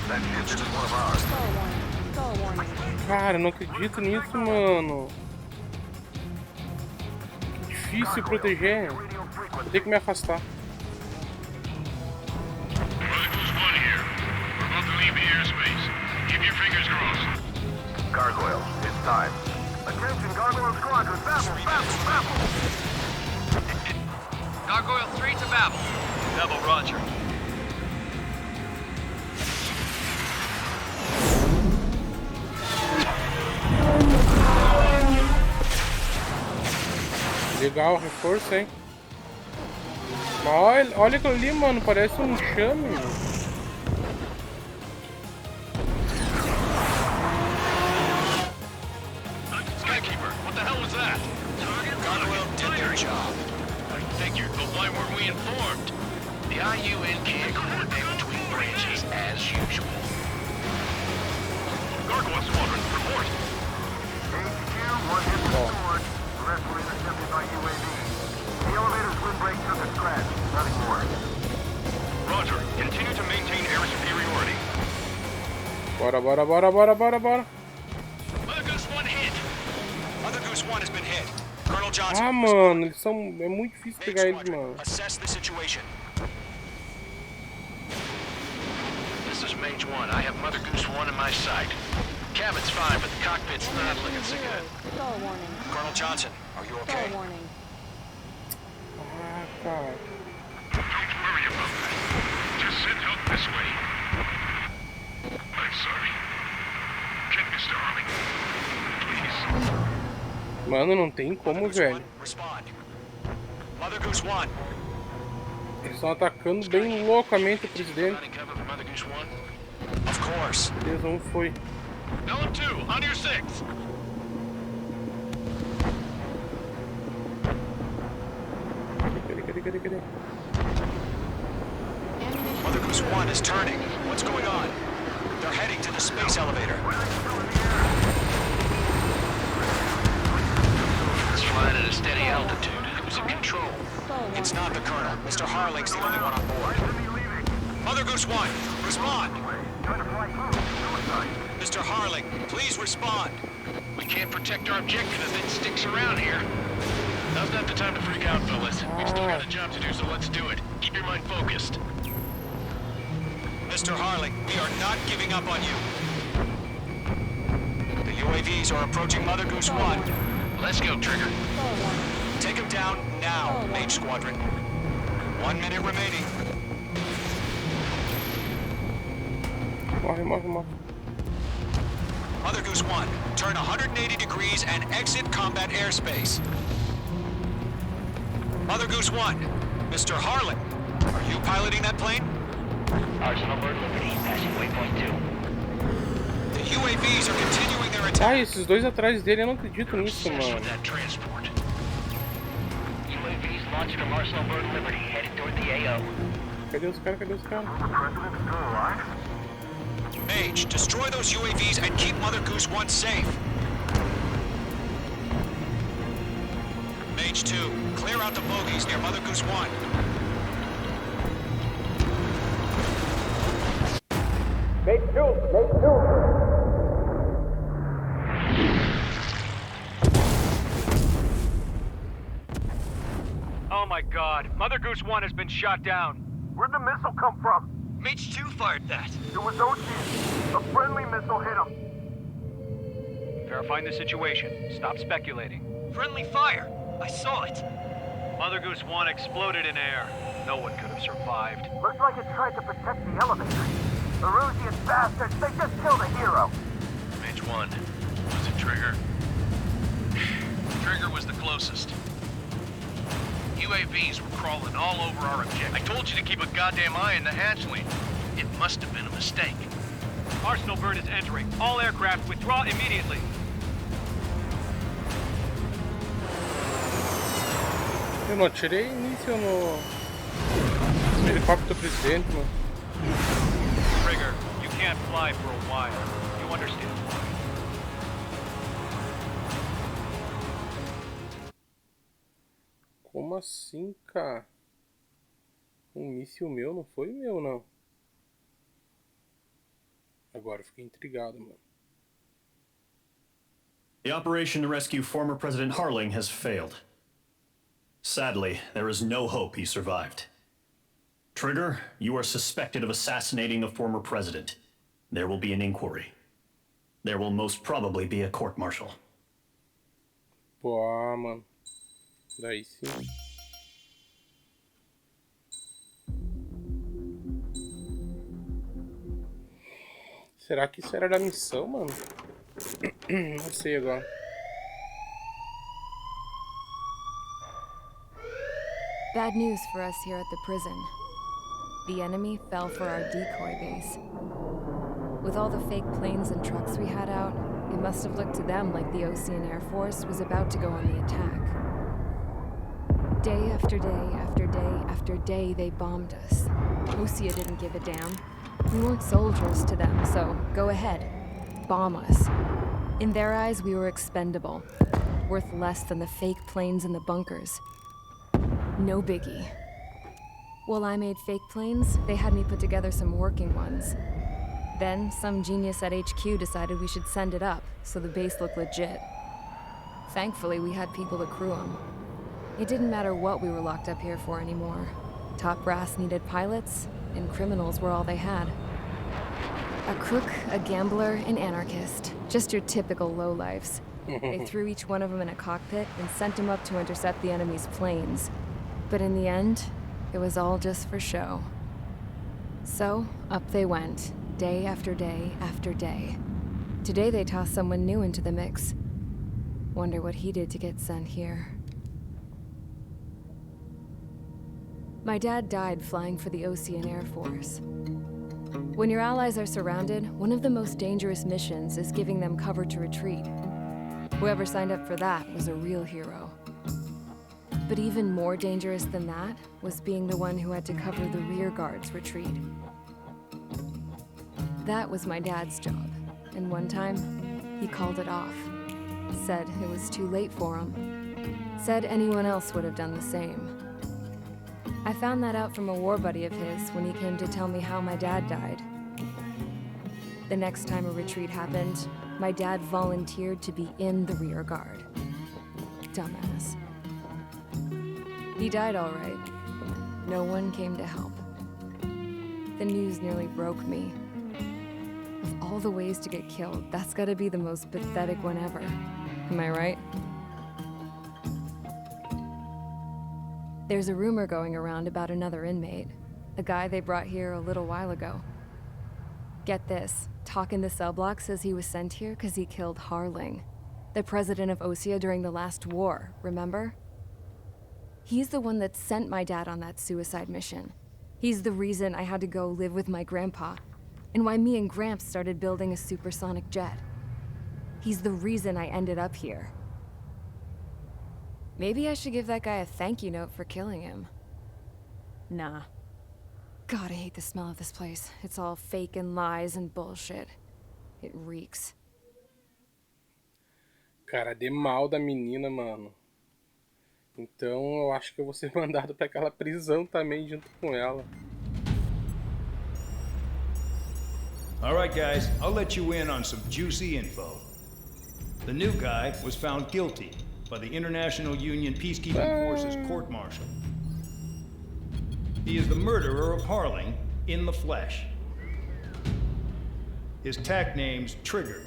That ship is one of ours. Stall warning. Cara, eu não acredito nisso, mano. Difícil proteger. Vou ter que me afastar. Who's one here? We're about to leave the airspace. Keep your fingers crossed. Gargoyle, it's time. Attention, Gargoyle Squadron, babble, babble, babble. Gargoyle 3 to Babel. Babel, roger. Legal, reforço, hein? Mas olha aquilo ali, mano. Parece um enxame. Skykeeper, what the hell was that? Gargoyle did their job. I figured, but why weren't we informed? The IUN can't coordinate between branches as usual. Gargoyle Squadron, report. HQ, one hit restored. The rest were intercepted by UAV. The elevator's windbreak took a scratch. Nothing more. Roger, continue to maintain air superiority. Bora, bora, bora, bora, bora, bora. Mother Goose 1 hit. Mother Goose 1 has been hit. Colonel Johnson, Ah, mano, eles são. É muito difícil pegar eles, mano. assess the situation. This is Mage 1. I have Mother Goose 1 in my sight. Cabin's fine, but the cockpit's not looking so good. Stall warning. Colonel Johnson, are you Stall okay? warning. Ah, cara. Don't worry about that. Just send help this way. I'm sorry. Get Mr. Harling. Please. Mano, não tem como, Goose velho. 1, respond. Mother Goose 1, Eles estão atacando bem loucamente o presidente. Running cover for Mother Goose 1. of course. Beleza, um foi. Element 2, on your 6. Cadê? Mother Goose 1 is turning. What's going on? They're heading to the space elevator. It's flying at a steady altitude. Who's in control? Stall warning. It's not the Colonel. Mr. Harling's the only one on board. Mother Goose 1, respond. Mr. Harling, please respond. We can't protect our objective if it sticks around here. Now's not the time to freak out, fellas. We've still got a job to do, so let's do it. Keep your mind focused. Mr. Harling, we are not giving up on you. The UAVs are approaching Mother Goose 1. Let's go, Trigger. Stall warning. Take him down now, Mage Squadron. 1 minute remaining. Morre, morre, morre. Mother Goose 1, turn 180 degrees and exit combat airspace. Mother Goose 1, Mr. Harling, are you piloting that plane? Arsenal bird liberty, passing waypoint 2. The UAVs are continuing their attack. Ai, esses dois atrás dele, eu não acredito nisso, Obsessed mano. with that transport. UAVs launched from Arsenal bird liberty, headed toward the AO. Cadê os caras? Cadê os caras? The president's still alive? Mage, destroy those UAVs and keep Mother Goose 1 safe. Mage 2, clear out the bogies near Mother Goose 1. Oh my god, Mother Goose 1 has been shot down. Where'd the missile come from? Mage 2 fired that. It was Ocean. A friendly missile hit him. Verifying the situation. Stop speculating. Friendly fire. I saw it. Mother Goose 1 exploded in air. No one could have survived. Looks like it tried to protect the elevator. Erusian bastards, they just killed a hero. Mage 1, was it Trigger? Trigger was the closest. UAVs were crawling all over our objective. I told you to keep a goddamn eye on the hatchling. It must have been a mistake. Arsenal bird is entering. All aircraft withdraw immediately. Eu não atirei início no helicóptero do presidente, mano. Trigger, you can't fly for a while. You understand why? Como assim, cara? Um míssil meu não foi meu, não. Agora eu fiquei intrigado, mano. The operation to rescue former President Harling has failed. Sadly, there is no hope he survived. Trigger, you are suspected of assassinating a former president. There will be an inquiry. There will most probably be a court-martial. Pô, mano. Daí sim. Será que isso era da missão, mano? Não sei agora. Bad news for us here at the prison. The enemy fell for our decoy base. With all the fake planes and trucks we had out, it must have looked to them like the Ocean Air Force was about to go on the attack. Day after day after day after day, they bombed us. Osea didn't give a damn. We weren't soldiers to them, so go ahead. Bomb us. In their eyes, we were expendable. Worth less than the fake planes in the bunkers. No biggie. While I made fake planes, they had me put together some working ones. Then, some genius at HQ decided we should send it up, so the base looked legit. Thankfully, we had people to crew them. It didn't matter what we were locked up here for anymore. Top brass needed pilots, and criminals were all they had. A crook, a gambler, an anarchist. Just your typical lowlifes. They threw each one of them in a cockpit and sent them up to intercept the enemy's planes. But in the end, it was all just for show. So, up they went, day after day after day. Today they tossed someone new into the mix. Wonder what he did to get sent here. My dad died flying for the Ocean Air Force. When your allies are surrounded, one of the most dangerous missions is giving them cover to retreat. Whoever signed up for that was a real hero. But even more dangerous than that was being the one who had to cover the rear guard's retreat. That was my dad's job, and one time, he called it off. Said it was too late for him. Said anyone else would have done the same. I found that out from a war buddy of his when he came to tell me how my dad died. The next time a retreat happened, my dad volunteered to be in the rear guard. Dumbass. He died all right. No one came to help. The news nearly broke me. Of all the ways to get killed, that's gotta be the most pathetic one ever. Am I right? There's a rumor going around about another inmate. A guy they brought here a little while ago. Get this, talk in the cell block says he was sent here because he killed Harling, the president of Osea during the last war, remember? He's the one that sent my dad on that suicide mission. He's the reason I had to go live with my grandpa, and why me and Gramps started building a supersonic jet. He's the reason I ended up here. Maybe I should give that guy a thank you note for killing him. Nah. God, I hate the smell of this place. It's all fake and lies and bullshit. It reeks. Cara, de mal da menina, mano. Então eu acho que eu vou ser mandado pra aquela prisão também junto com ela. Alright guys, I'll let you in on some juicy info. The new guy was found guilty by the International Union Peacekeeping Forces court-martial. He is the murderer of Harling in the flesh. His tag name's Trigger.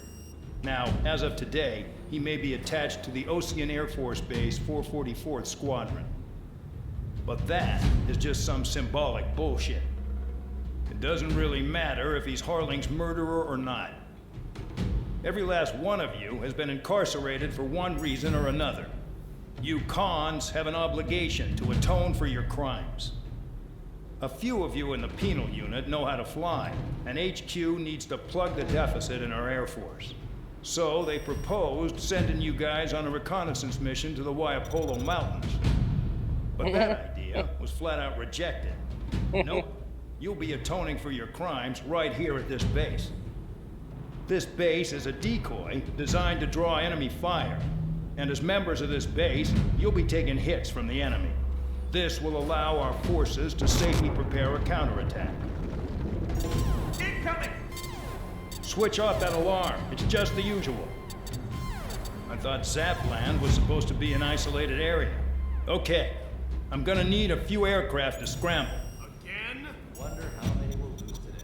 Now, as of today, he may be attached to the Ocean Air Force Base 444th Squadron. But that is just some symbolic bullshit. It doesn't really matter if he's Harling's murderer or not. Every last one of you has been incarcerated for one reason or another. You cons have an obligation to atone for your crimes. A few of you in the penal unit know how to fly, and HQ needs to plug the deficit in our Air Force. So they proposed sending you guys on a reconnaissance mission to the Waiapolo Mountains. But that idea was flat out rejected. Nope. You'll be atoning for your crimes right here at this base. This base is a decoy designed to draw enemy fire. And as members of this base, you'll be taking hits from the enemy. This will allow our forces to safely prepare a counterattack. Incoming! Switch off that alarm. It's just the usual. I thought Zapland was supposed to be an isolated area. Okay. I'm gonna need a few aircraft to scramble. Again? Wonder how many we'll lose today.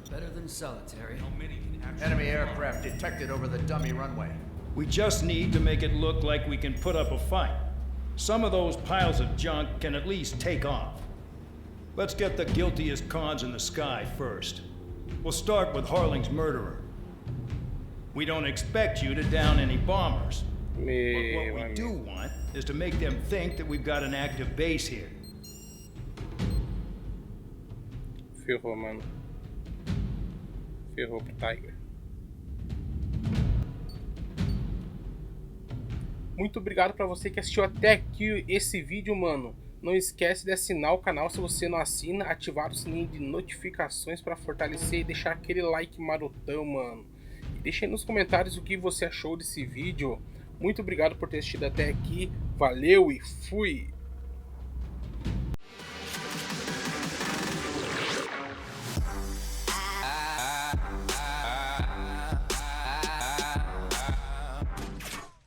Better than solitary. How many can actually... Enemy aircraft detected over the dummy runway. We just need to make it look like we can put up a fight. Some of those piles of junk can at least take off. Let's get the guiltiest cons in the sky first. We'll start with Harling's murderer. We don't expect you to down any bombers. But what we do want is to make them think that we've got an active base here. Ferrou, mano. Ferrou pro Tiger. Muito obrigado para você que assistiu até aqui esse vídeo, mano. Não esquece de assinar o canal se você não assina, ativar o sininho de notificações para fortalecer e deixar aquele like marotão, mano. E deixa aí nos comentários o que você achou desse vídeo. Muito obrigado por ter assistido até aqui. Valeu e fui!